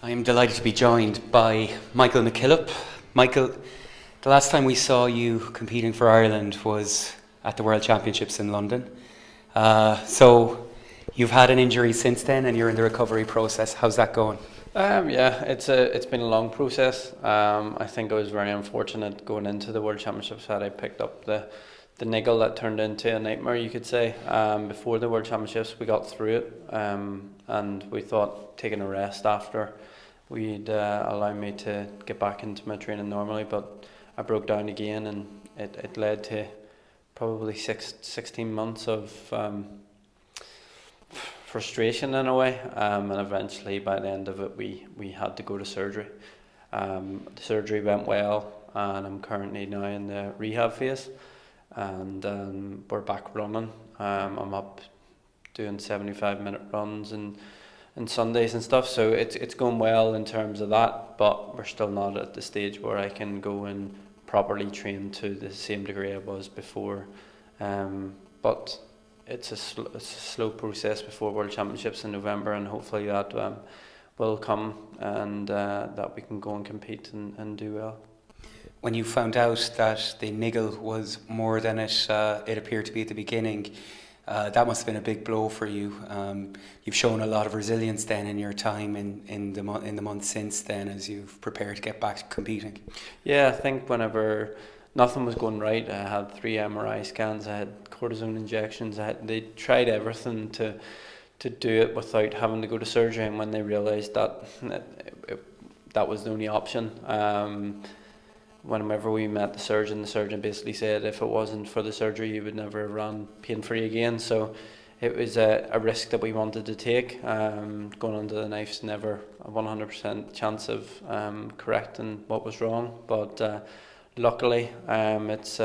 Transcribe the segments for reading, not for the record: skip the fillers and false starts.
I am delighted to be joined by Michael McKillop. Michael, the last time we saw you competing for Ireland was at the World Championships in London. So you've had an injury since then and you're in the recovery process. How's that going? Yeah, it's been a long process. I think I was very unfortunate going into the World Championships that I picked up the niggle that turned into a nightmare, you could say. Before the World Championships, we got through it, and we thought taking a rest after would allow me to get back into my training normally, but I broke down again, and it led to probably 16 months of frustration in a way, and eventually by the end of it we had to go to surgery. The surgery went well, and I'm currently now in the rehab phase, and we're back running. I'm up doing 75-minute runs and Sundays and stuff, so it's going well in terms of that, but we're still not at the stage where I can go and properly train to the same degree I was before. But it's a slow process before World Championships in November, and hopefully that will come, and that we can go and compete and do well. When you found out that the niggle was more than it appeared to be at the beginning, that must have been a big blow for you. You've shown a lot of resilience then in your time in the months since then, as you've prepared to get back competing. Yeah, I think whenever nothing was going right, I had 3 MRI scans, I had cortisone injections, they tried everything to do it without having to go to surgery, and when they realised that that was the only option, whenever we met the surgeon basically said if it wasn't for the surgery you would never have run pain-free again. So it was a risk that we wanted to take. Going under the knife's never a 100% chance of correcting what was wrong, but luckily it's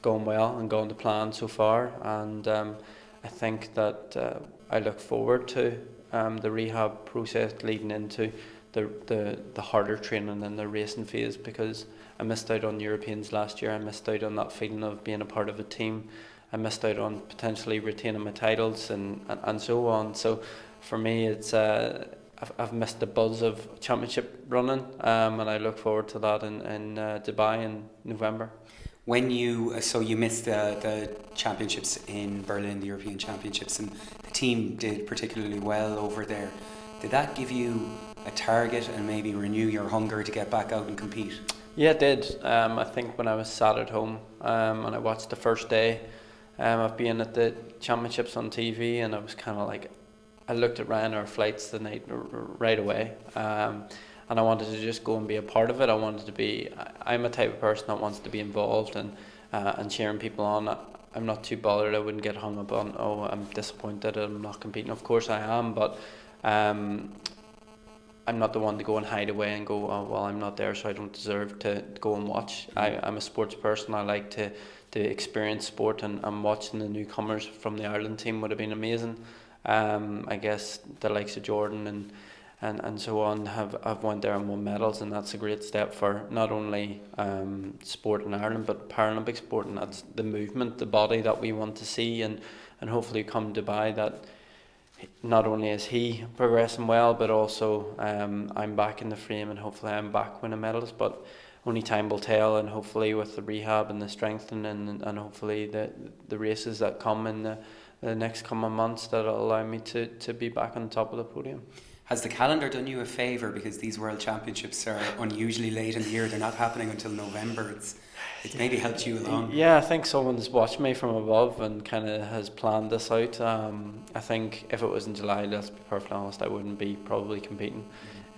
gone well and gone to plan so far, and I think that I look forward to the rehab process leading into the harder training and the racing phase, because I missed out on Europeans last year. I missed out on that feeling of being a part of a team. I missed out on potentially retaining my titles and so on. So for me, it's I've missed the buzz of championship running, and I look forward to that in Dubai in November. When you missed the championships in Berlin, the European Championships, and the team did particularly well over there. Did that give you a target and maybe renew your hunger to get back out and compete? Yeah, it did. I think when I was sat at home and I watched the first day of being at the championships on TV, and I was kind of like, I looked at Ryanair flights the night right away, and I wanted to just go and be a part of it. I'm a type of person that wants to be involved and cheering people on. I'm not too bothered. I wouldn't get hung up on, oh, I'm disappointed I'm not competing. Of course I am, but I'm not the one to go and hide away and go, oh, well, I'm not there, so I don't deserve to go and watch. I'm a sports person. I like to experience sport, and watching the newcomers from the Ireland team would have been amazing. I guess the likes of Jordan and so on have went there and won medals, and that's a great step for not only sport in Ireland but Paralympic sport, and that's the movement, the body that we want to see, and hopefully come Dubai that not only is he progressing well, but also I'm back in the frame, and hopefully I'm back winning medals, but only time will tell, and hopefully with the rehab and the strengthening and hopefully the races that come in the next coming months, that'll allow me to be back on top of the podium. Has the calendar done you a favour, because these World Championships are unusually late in the year? They're not happening until November. It's maybe helped you along. Yeah, I think someone's watched me from above and kind of has planned this out. I think if it was in July, let's be perfectly honest, I wouldn't be probably competing.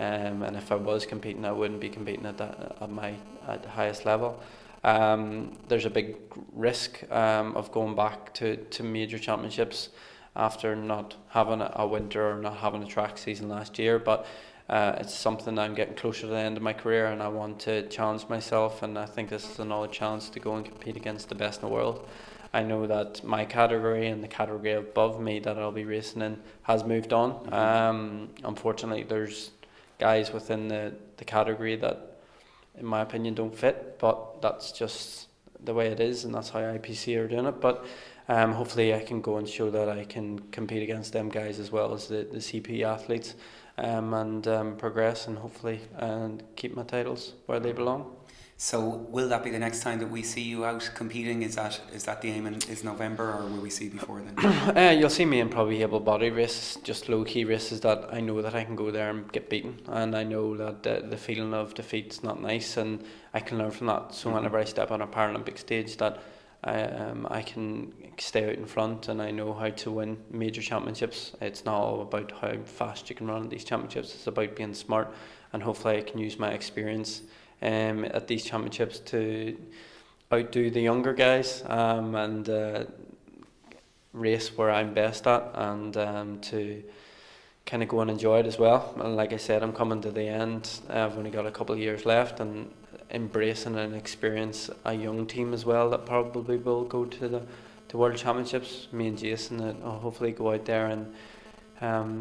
And if I was competing, I wouldn't be competing at the highest level. There's a big risk of going back to major championships after not having a winter or not having a track season last year, but it's something I'm getting closer to the end of my career, and I want to challenge myself, and I think this is another chance to go and compete against the best in the world. I know that my category and the category above me that I'll be racing in has moved on. Unfortunately, there's guys within the category that, in my opinion, don't fit, but that's just the way it is, and that's how IPC are doing it. But hopefully I can go and show that I can compete against them guys as well as the CP athletes, and progress and hopefully keep my titles where they belong. So will that be the next time that we see you out competing? Is that the aim, is November, or will we see you before then? You'll see me in probably able body races, just low key races that I know that I can go there and get beaten, and I know that the feeling of defeat's not nice, and I can learn from that. So whenever I step on a Paralympic stage, that I can stay out in front, and I know how to win major championships. It's not all about how fast you can run at these championships. It's about being smart, and hopefully I can use my experience at these championships to outdo the younger guys, and race where I'm best at, and to kind of go and enjoy it as well. And like I said, I'm coming to the end. I've only got a couple of years left, and embracing and experience a young team as well that probably will go to the World Championships. Me and Jason will hopefully go out there and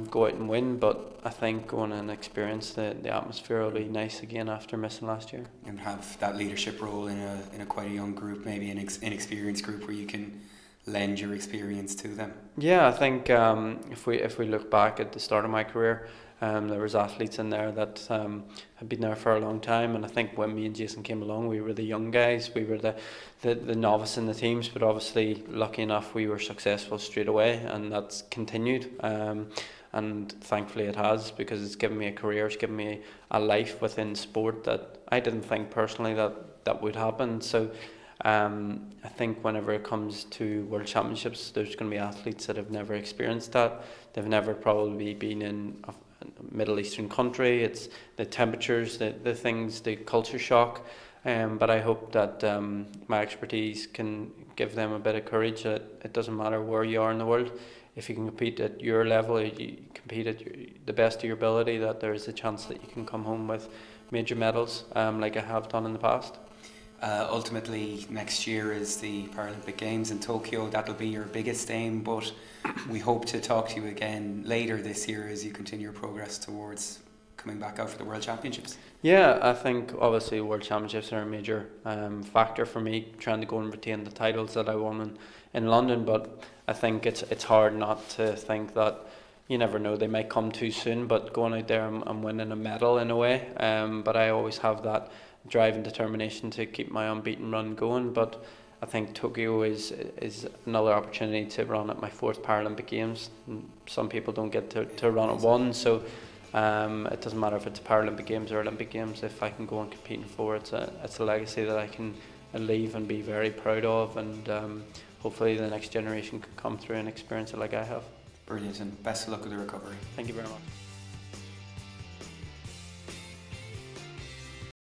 go out and win, but I think going and experience the atmosphere will be nice again after missing last year. And have that leadership role in a quite a young group, maybe an inexperienced group, where you can lend your experience to them. Yeah, I think if we look back at the start of my career, there was athletes in there that had been there for a long time, and I think when me and Jason came along, we were the young guys, we were the novice in the teams, but obviously lucky enough we were successful straight away, and that's continued, and thankfully it has, because it's given me a career, it's given me a life within sport that I didn't think personally that would happen. So I think whenever it comes to World Championships, there's going to be athletes that have never experienced that. They've never probably been in a Middle Eastern country. It's the temperatures, the things, the culture shock. But I hope that my expertise can give them a bit of courage that it doesn't matter where you are in the world. If you can compete at your level, you compete at the best of your ability, that there is a chance that you can come home with major medals, like I have done in the past. Ultimately, next year is the Paralympic Games in Tokyo. That'll be your biggest aim, but we hope to talk to you again later this year as you continue your progress towards coming back out for the World Championships. Yeah, I think obviously World Championships are a major factor for me, trying to go and retain the titles that I won in London, but I think it's hard not to think that you never know, they might come too soon, but going out there and winning a medal in a way, but I always have that drive and determination to keep my unbeaten run going. But I think Tokyo is another opportunity to run at my 4th Paralympic Games. Some people don't get to run at one, so it doesn't matter if it's Paralympic Games or Olympic Games. If I can go and compete in 4, it's a legacy that I can leave and be very proud of, and hopefully the next generation can come through and experience it like I have. Brilliant, and best of luck with the recovery. Thank you very much.